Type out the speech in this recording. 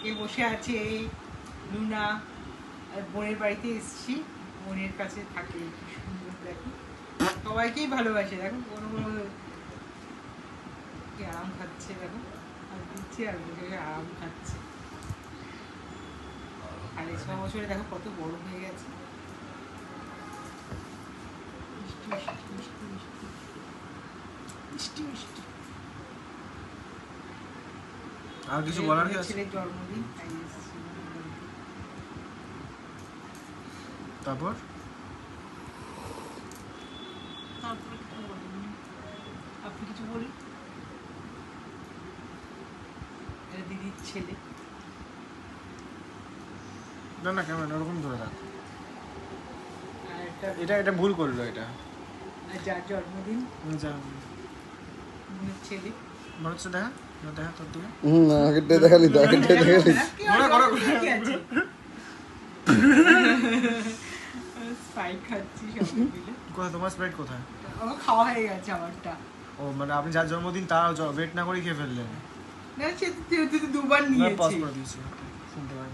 এ বসে আছে লুনা, আর বোনের বাড়িতে এসেছি, বোনের কাছে থাকে, কি সুন্দর দেখো, সবাইকেই ভালোবাসে দেখো, কোনো কি আরাম খাচ্ছে দেখো, আর দিচ্ছে আর বসে আরাম খাচ্ছে। আর 6 বছরে দেখো কত বড় হয়ে গেছে। মিষ্টি মিষ্টি মিষ্টি মিষ্টি মিষ্টি মিষ্টি। আর কিছু বলার কি আছে? ছেলের জন্মদিন, তাই এসেছি। তারপর তারপরে কিছু বলিনি, আপনি কিছু বলুন। এটা দিদির ছেলে। না না, কেমন ওরকম ধরে থাক, আর একটা এটা ভুল করলো এটা। আর যার জন্মদিন যা বোনের ছেলে। মনে হচ্ছে দেখা দেখা তোর দিকে। না, আগেরটাই দেখালি তো, আগেরটাই দেখালি। স্প্রাইট খাচ্ছি সবাই মিলে। কোথায় তোমার স্প্রাইট কোথায়? আমার খাওয়া হয়ে গেছে আমারটা। ও মানে আপনি যার জন্মদিন তার ওয়েট না করে খেয়ে ফেললেন। না, সে তো দুবার পজ নিয়েছি। করে দিয়েছি, শুনতে পারেন।